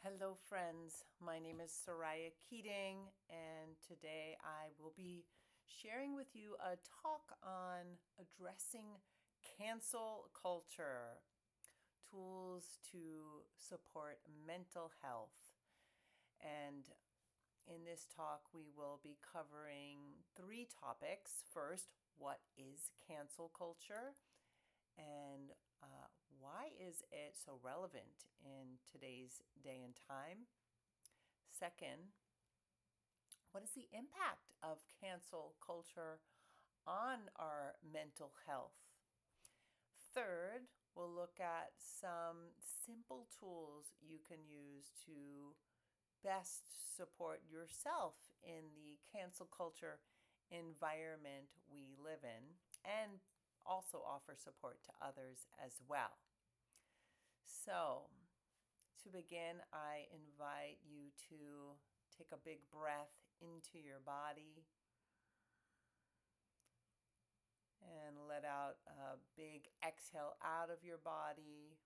Hello, friends. My name is Soraya Keating, and today I will be sharing with you a talk on addressing cancel culture, tools to support mental health. And in this talk, we will be covering three topics. First, what is cancel culture? And why is it so relevant in today's day and time? Second, what is the impact of cancel culture on our mental health? Third, we'll look at some simple tools you can use to best support yourself in the cancel culture environment we live in and also offer support to others as well. So, to begin, I invite you to take a big breath into your body and let out a big exhale out of your body.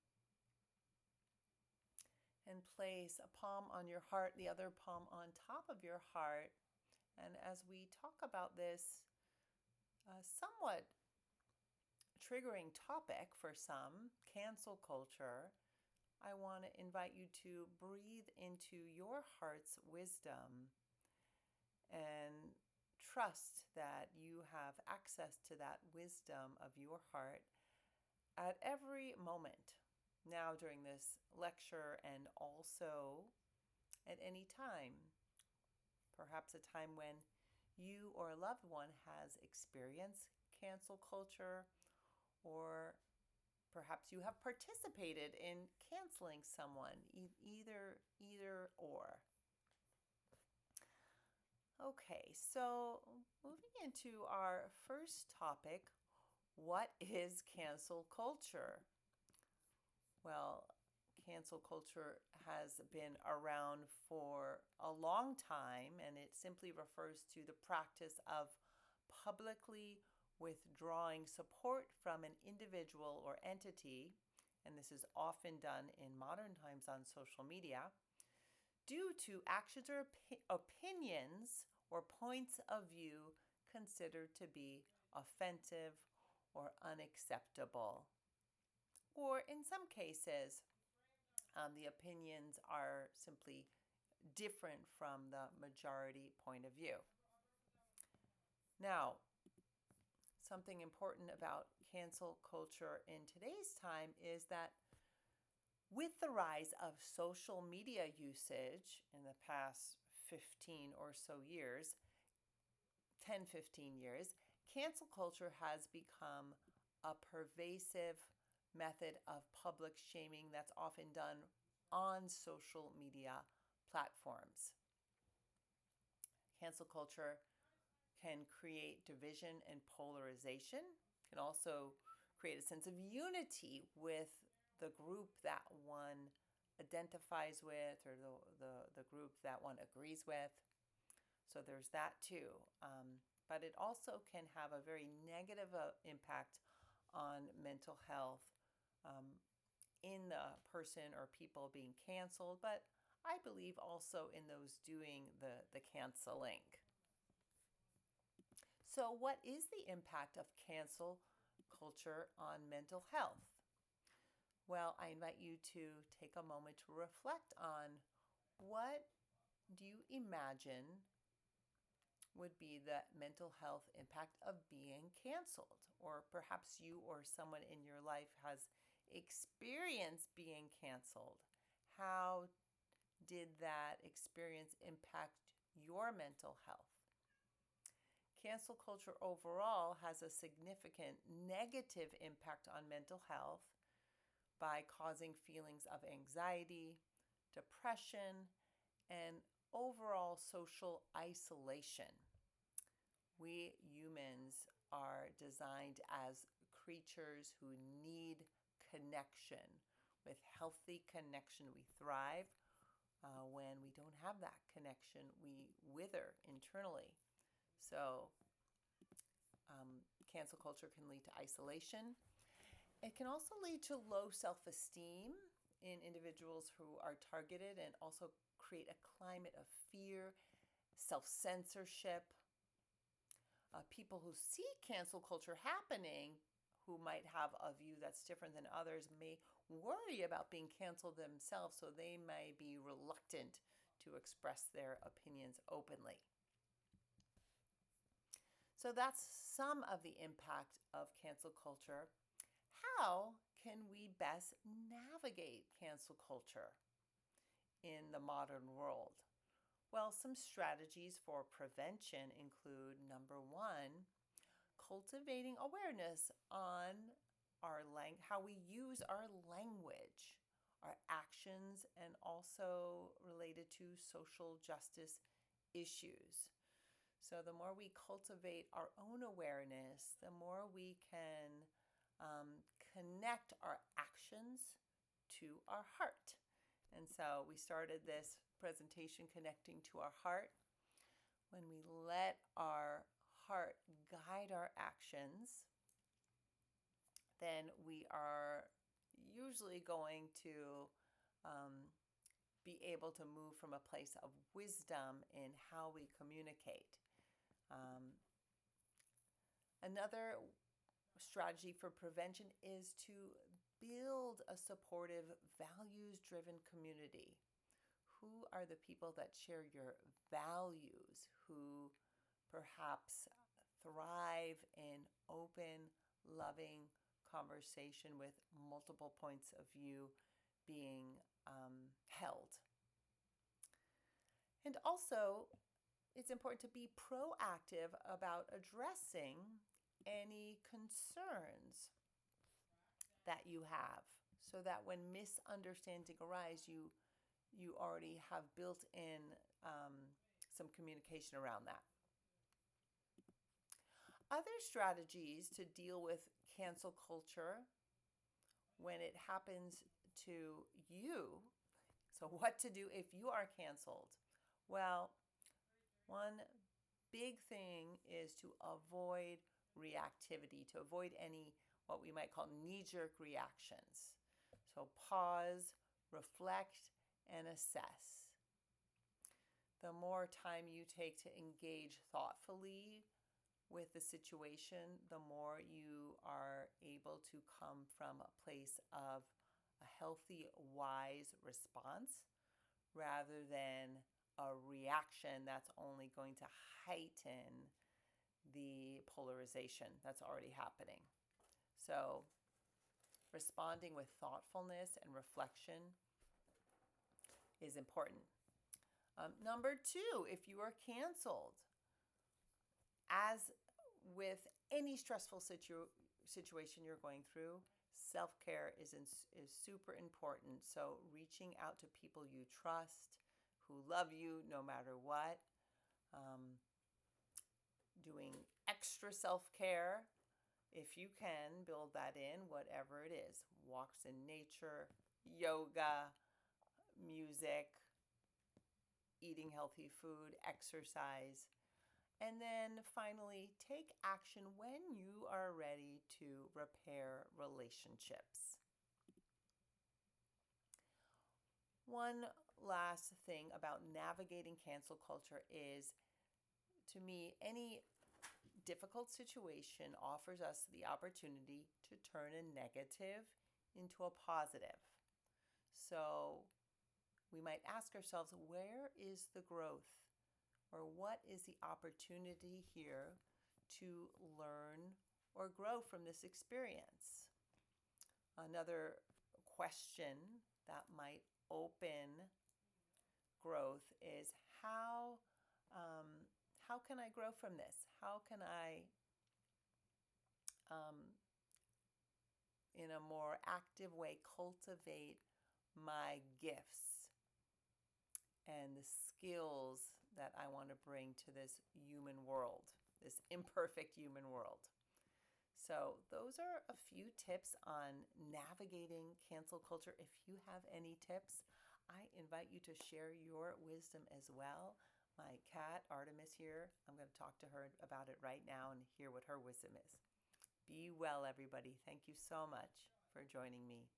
And place a palm on your heart, the other palm on top of your heart. And as we talk about this somewhat triggering topic for some, cancel culture, I want to invite you to breathe into your heart's wisdom and trust that you have access to that wisdom of your heart at every moment now during this lecture and also at any time, perhaps a time when you or a loved one has experienced cancel culture, or perhaps you have participated in canceling someone, either or. Okay, so moving into our first topic, what is cancel culture? Well, cancel culture has been around for a long time, and it simply refers to the practice of publicly withdrawing support from an individual or entity, and this is often done in modern times on social media, due to actions or opinions or points of view considered to be offensive or unacceptable. Or in some cases, the opinions are simply different from the majority point of view. Now, something important about cancel culture in today's time is that with the rise of social media usage in the past 15 or so years, 10, 15 years, cancel culture has become a pervasive method of public shaming that's often done on social media platforms. Cancel culture can create division and polarization, can also create a sense of unity with the group that one identifies with or the group that one agrees with. So there's that too. But it also can have a very negative impact on mental health in the person or people being canceled, but I believe also in those doing the canceling. So, what is the impact of cancel culture on mental health? Well, I invite you to take a moment to reflect on what do you imagine would be the mental health impact of being canceled? Or perhaps you or someone in your life has experienced being canceled. How did that experience impact your mental health? Cancel culture overall has a significant negative impact on mental health by causing feelings of anxiety, depression, and overall social isolation. We humans are designed as creatures who need connection. With healthy connection, we thrive. When we don't have that connection, we wither internally. So, cancel culture can lead to isolation. It can also lead to low self esteem in individuals who are targeted and also create a climate of fear, self censorship. People who see cancel culture happening, who might have a view that's different than others, may worry about being canceled themselves, so they may be reluctant to express their opinions openly. So that's some of the impact of cancel culture. How can we best navigate cancel culture in the modern world? Well, some strategies for prevention include number one, cultivating awareness on how we use our language, our actions, and also related to social justice issues. So, the more we cultivate our own awareness, the more we can connect our actions to our heart. And so, we started this presentation connecting to our heart. When we let our heart guide our actions, then we are usually going to be able to move from a place of wisdom in how we communicate. Another strategy for prevention is to build a supportive, values driven community. Who are the people that share your values, who perhaps thrive in open, loving conversation with multiple points of view being held? And also, it's important to be proactive about addressing any concerns that you have, so that when misunderstanding arise, you already have built in some communication around that. Other strategies to deal with cancel culture when it happens to you. So, what to do if you are canceled? Well, one big thing is to avoid reactivity, to avoid any what we might call knee jerk reactions. So, pause, reflect, and assess. The more time you take to engage thoughtfully with the situation, the more you are able to come from a place of a healthy, wise response rather than a reaction that's only going to heighten the polarization that's already happening. So, responding with thoughtfulness and reflection is important. Number two, if you are canceled, as with any stressful situation you're going through, self-care is super important. So reaching out to people you trust, who love you no matter what, doing extra self-care, if you can, build that in, whatever it is. Walks in nature, yoga, music, eating healthy food, exercise. And then finally, take action when you are ready to repair relationships. One last thing about navigating cancel culture is, to me, any difficult situation offers us the opportunity to turn a negative into a positive. So we might ask ourselves, where is the growth? Or what is the opportunity here to learn or grow from this experience? Another question that might open growth is how can I grow from this? How can I, in a more active way, cultivate my gifts and the skills that I want to bring to this human world, this imperfect human world? So those are a few tips on navigating cancel culture. If you have any tips, I invite you to share your wisdom as well. My cat, Artemis here, I'm going to talk to her about it right now and hear what her wisdom is. Be well, everybody. Thank you so much for joining me.